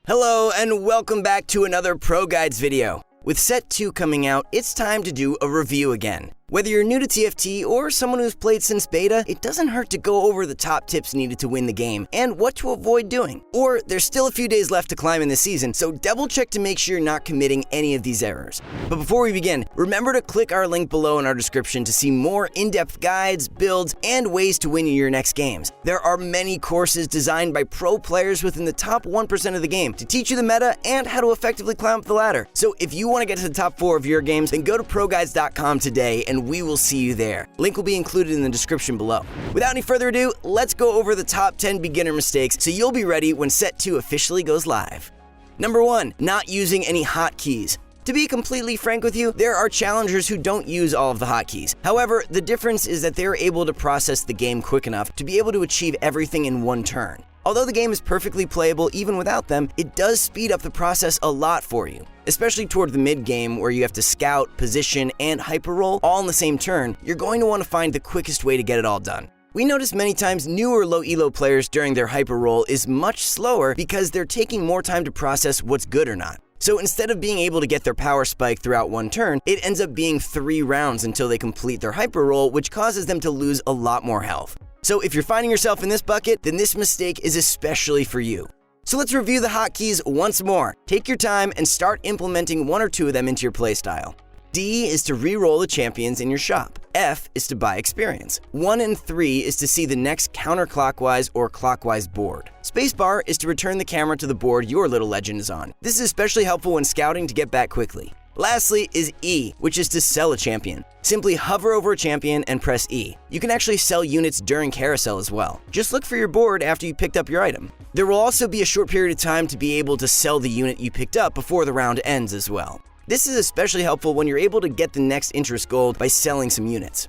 Hello and welcome back to another ProGuides video. With Set 2 coming out, it's time to do a review again. Whether you're new to TFT or someone who's played since beta, it doesn't hurt to go over the top tips needed to win the game and what to avoid doing. Or there's still a few days left to climb in this season, so double check to make sure you're not committing any of these errors. But before we begin, remember to click our link below in our description to see more in-depth guides, builds, and ways to win in your next games. There are many courses designed by pro players within the top 1% of the game to teach you the meta and how to effectively climb up the ladder. So if you want to get to the top 4 of your games, then go to ProGuides.com today and we will see you there. Link will be included in the description below. Without any further ado, let's go over the top 10 beginner mistakes so you'll be ready when Set 2 officially goes live. Number 1. Not using any hotkeys. To be completely frank with you, there are challengers who don't use all of the hotkeys. However, the difference is that they're able to process the game quick enough to be able to achieve everything in one turn. Although the game is perfectly playable even without them, it does speed up the process a lot for you. Especially toward the mid-game where you have to scout, position, and hyper-roll all in the same turn, you're going to want to find the quickest way to get it all done. We notice many times newer low elo players during their hyper-roll is much slower because they're taking more time to process what's good or not. So instead of being able to get their power spike throughout one turn, it ends up being 3 rounds until they complete their hyper-roll, which causes them to lose a lot more health. So if you're finding yourself in this bucket, then this mistake is especially for you. So let's review the hotkeys once more. Take your time and start implementing 1 or 2 of them into your playstyle. D is to re-roll the champions in your shop. F is to buy experience. 1 and 3 is to see the next counterclockwise or clockwise board. Spacebar is to return the camera to the board your little legend is on. This is especially helpful when scouting to get back quickly. Lastly is E, which is to sell a champion. Simply hover over a champion and press E. You can actually sell units during carousel as well. Just look for your board after you picked up your item. There will also be a short period of time to be able to sell the unit you picked up before the round ends as well. This is especially helpful when you're able to get the next interest gold by selling some units.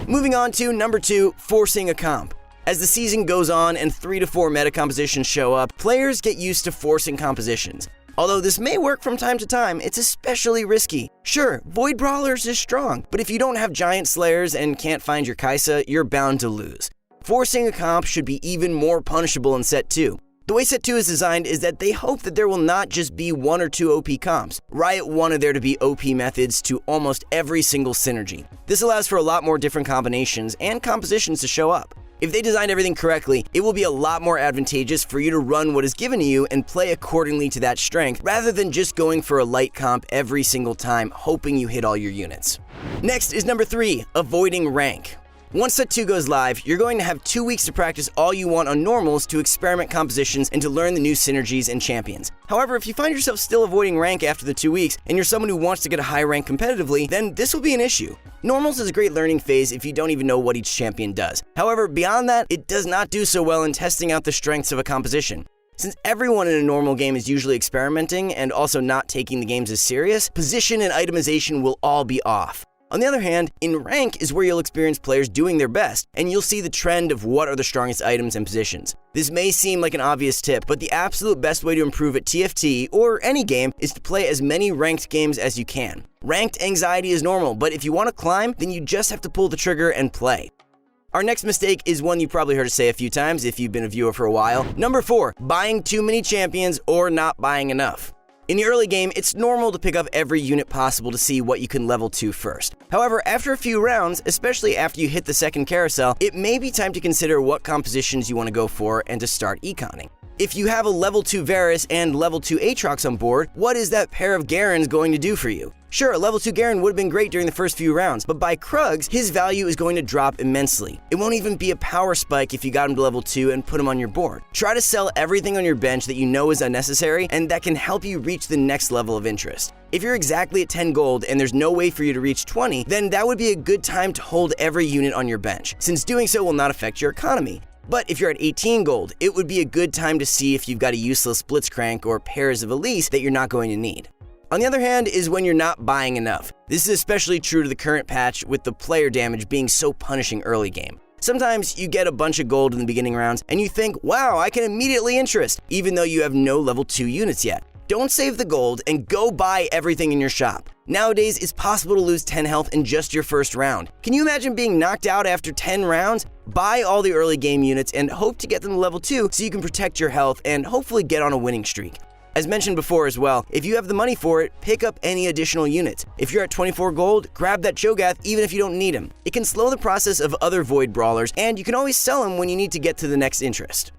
Moving on to number 2, forcing a comp. As the season goes on and 3 to 4 meta compositions show up, players get used to forcing compositions. Although this may work from time to time, it's especially risky. Sure, Void Brawlers is strong, but if you don't have Giant Slayers and can't find your Kai'Sa, you're bound to lose. Forcing a comp should be even more punishable in Set 2. The way Set 2 is designed is that they hope that there will not just be 1 or 2 OP comps. Riot wanted there to be OP methods to almost every single synergy. This allows for a lot more different combinations and compositions to show up. If they designed everything correctly, it will be a lot more advantageous for you to run what is given to you and play accordingly to that strength, rather than just going for a light comp every single time, hoping you hit all your units. Next is number 3, avoiding rank. Once Set 2 goes live, you're going to have 2 weeks to practice all you want on normals to experiment compositions and to learn the new synergies and champions. However, if you find yourself still avoiding rank after the 2 weeks, and you're someone who wants to get a high rank competitively, then this will be an issue. Normals is a great learning phase if you don't even know what each champion does. However, beyond that, it does not do so well in testing out the strengths of a composition. Since everyone in a normal game is usually experimenting and also not taking the games as serious, position and itemization will all be off. On the other hand, in rank is where you'll experience players doing their best, and you'll see the trend of what are the strongest items and positions. This may seem like an obvious tip, but the absolute best way to improve at TFT, or any game, is to play as many ranked games as you can. Ranked anxiety is normal, but if you want to climb, then you just have to pull the trigger and play. Our next mistake is one you probably heard us say a few times if you've been a viewer for a while. Number 4, buying too many champions or not buying enough. In the early game, it's normal to pick up every unit possible to see what you can level to first. However, after a few rounds, especially after you hit the second carousel, it may be time to consider what compositions you want to go for and to start econing. If you have a level 2 Varus and level 2 Aatrox on board, what is that pair of Garens going to do for you? Sure, a level 2 Garen would have been great during the first few rounds, but by Crumbz, his value is going to drop immensely. It won't even be a power spike if you got him to level 2 and put him on your board. Try to sell everything on your bench that you know is unnecessary and that can help you reach the next level of interest. If you're exactly at 10 gold and there's no way for you to reach 20, then that would be a good time to hold every unit on your bench, since doing so will not affect your economy. But if you're at 18 gold, it would be a good time to see if you've got a useless Blitzcrank or pairs of Elise that you're not going to need. On the other hand is when you're not buying enough. This is especially true to the current patch with the player damage being so punishing early game. Sometimes you get a bunch of gold in the beginning rounds and you think, wow, I can immediately interest, even though you have no level 2 units yet. Don't save the gold and go buy everything in your shop. Nowadays, it's possible to lose 10 health in just your first round. Can you imagine being knocked out after 10 rounds? Buy all the early game units and hope to get them to level 2 so you can protect your health and hopefully get on a winning streak. As mentioned before as well, if you have the money for it, pick up any additional units. If you're at 24 gold, grab that Cho'Gath even if you don't need him. It can slow the process of other Void Brawlers, and you can always sell him when you need to get to the next interest.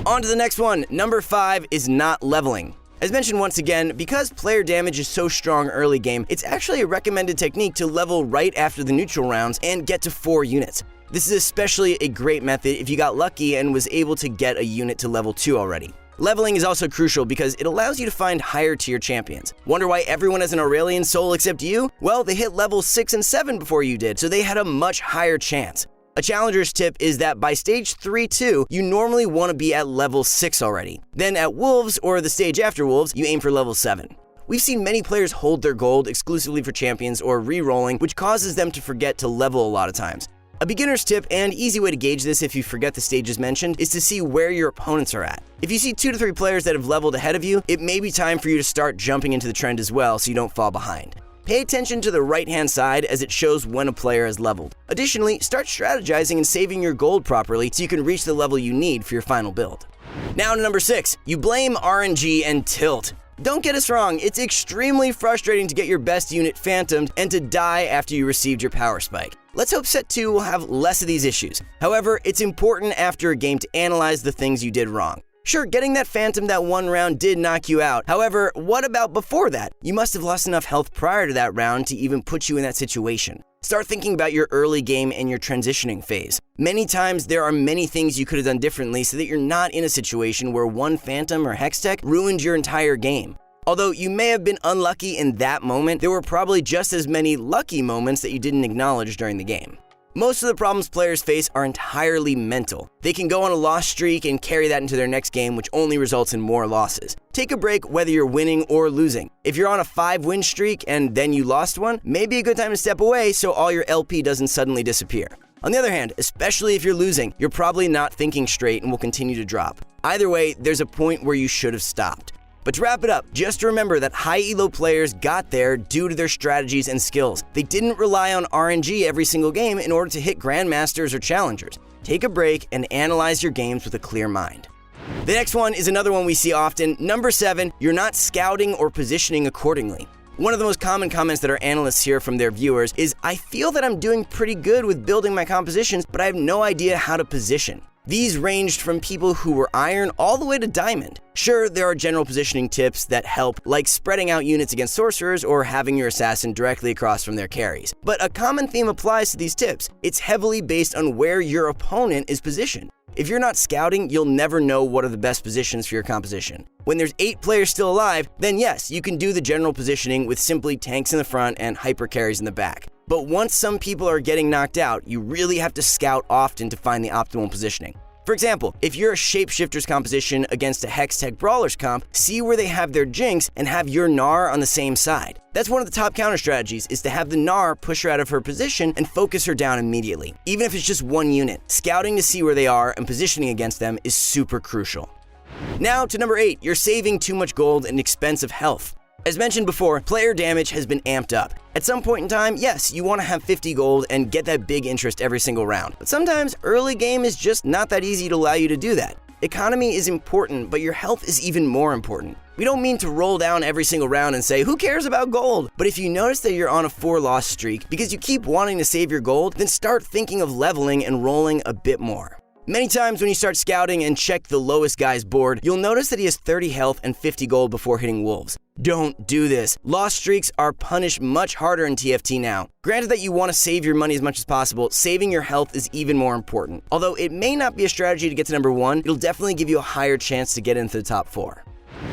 On to the next one. Number 5 is not leveling. As mentioned once again, because player damage is so strong early game, it's actually a recommended technique to level right after the neutral rounds and get to 4 units. This is especially a great method if you got lucky and was able to get a unit to level 2 already. Leveling is also crucial because it allows you to find higher tier champions. Wonder why everyone has an Aurelian soul except you? Well, they hit level 6 and 7 before you did, so they had a much higher chance. A challenger's tip is that by stage 3-2, you normally want to be at level 6 already. Then at Wolves, or the stage after Wolves, you aim for level 7. We've seen many players hold their gold exclusively for champions or re-rolling, which causes them to forget to level a lot of times. A beginner's tip and easy way to gauge this if you forget the stages mentioned is to see where your opponents are at. If you see 2 to 3 players that have leveled ahead of you, it may be time for you to start jumping into the trend as well so you don't fall behind. Pay attention to the right-hand side as it shows when a player has leveled. Additionally, start strategizing and saving your gold properly so you can reach the level you need for your final build. Now to number 6, you blame RNG and tilt. Don't get us wrong, it's extremely frustrating to get your best unit phantomed and to die after you received your power spike. Let's hope set 2 will have less of these issues. However, it's important after a game to analyze the things you did wrong. Sure, getting that phantom that one round did knock you out. However, what about before that? You must have lost enough health prior to that round to even put you in that situation. Start thinking about your early game and your transitioning phase. Many times there are many things you could have done differently so that you're not in a situation where one phantom or hextech ruined your entire game. Although you may have been unlucky in that moment, there were probably just as many lucky moments that you didn't acknowledge during the game. Most of the problems players face are entirely mental. They can go on a loss streak and carry that into their next game, which only results in more losses. Take a break whether you're winning or losing. If you're on a 5-win streak and then you lost one, maybe a good time to step away so all your LP doesn't suddenly disappear. On the other hand, especially if you're losing, you're probably not thinking straight and will continue to drop. Either way, there's a point where you should have stopped. But to wrap it up, just remember that high elo players got there due to their strategies and skills. They didn't rely on RNG every single game in order to hit Grandmasters or Challengers. Take a break and analyze your games with a clear mind. The next one is another one we see often. Number 7, you're not scouting or positioning accordingly. One of the most common comments that our analysts hear from their viewers is, I feel that I'm doing pretty good with building my compositions, but I have no idea how to position. These ranged from people who were iron all the way to diamond. Sure, there are general positioning tips that help, like spreading out units against sorcerers or having your assassin directly across from their carries. But a common theme applies to these tips. It's heavily based on where your opponent is positioned. If you're not scouting, you'll never know what are the best positions for your composition. When there's 8 players still alive, then yes, you can do the general positioning with simply tanks in the front and hyper carries in the back. But once some people are getting knocked out, you really have to scout often to find the optimal positioning. For example, if you're a Shapeshifter's composition against a Hextech Brawler's comp, see where they have their Jinx and have your Gnar on the same side. That's one of the top counter strategies, is to have the Gnar push her out of her position and focus her down immediately. Even if it's just one unit, scouting to see where they are and positioning against them is super crucial. Now to number 8, you're saving too much gold and expensive health. As mentioned before, player damage has been amped up. At some point in time, yes, you want to have 50 gold and get that big interest every single round. But sometimes early game is just not that easy to allow you to do that. Economy is important, but your health is even more important. We don't mean to roll down every single round and say, who cares about gold? But if you notice that you're on a 4-loss streak because you keep wanting to save your gold, then start thinking of leveling and rolling a bit more. Many times when you start scouting and check the lowest guy's board, you'll notice that he has 30 health and 50 gold before hitting wolves. Don't do this. Lost streaks are punished much harder in TFT now. Granted that you want to save your money as much as possible, saving your health is even more important. Although it may not be a strategy to get to number 1, it'll definitely give you a higher chance to get into the top 4.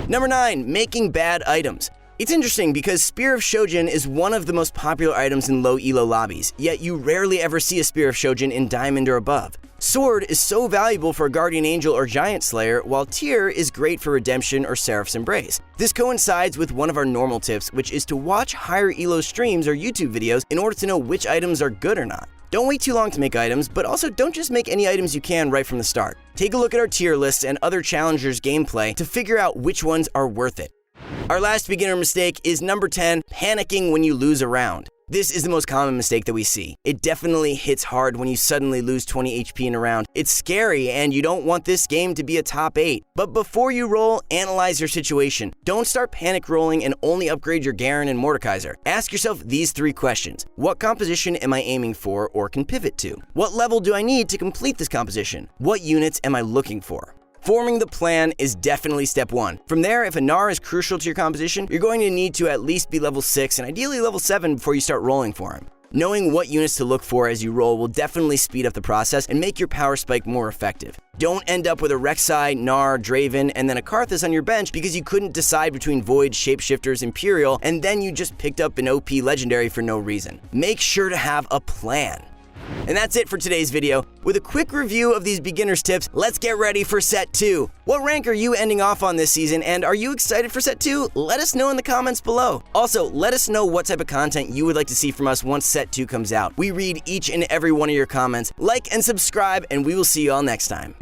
Number 9, making bad items. It's interesting because Spear of Shojin is one of the most popular items in low elo lobbies, yet you rarely ever see a Spear of Shojin in Diamond or above. Sword is so valuable for a Guardian Angel or Giant Slayer, while Tear is great for Redemption or Seraph's Embrace. This coincides with one of our normal tips, which is to watch higher elo streams or YouTube videos in order to know which items are good or not. Don't wait too long to make items, but also don't just make any items you can right from the start. Take a look at our tier lists and other challengers' gameplay to figure out which ones are worth it. Our last beginner mistake is number 10, panicking when you lose a round. This is the most common mistake that we see. It definitely hits hard when you suddenly lose 20 HP in a round. It's scary and you don't want this game to be a top 8. But before you roll, analyze your situation. Don't start panic rolling and only upgrade your Garen and Mordekaiser. Ask yourself these 3 questions. What composition am I aiming for or can pivot to? What level do I need to complete this composition? What units am I looking for? Forming the plan is definitely step 1. From there, if a Gnar is crucial to your composition, you're going to need to at least be level 6 and ideally level 7 before you start rolling for him. Knowing what units to look for as you roll will definitely speed up the process and make your power spike more effective. Don't end up with a Rek'Sai, Gnar, Draven, and then a Karthus on your bench because you couldn't decide between Void, Shapeshifters, Imperial, and then you just picked up an OP legendary for no reason. Make sure to have a plan. And that's it for today's video. With a quick review of these beginners tips, let's get ready for set 2. What rank are you ending off on this season, and are you excited for set 2? Let us know in the comments below. Also, let us know what type of content you would like to see from us once set 2 comes out. We read each and every one of your comments. Like and subscribe, and we will see you all next time.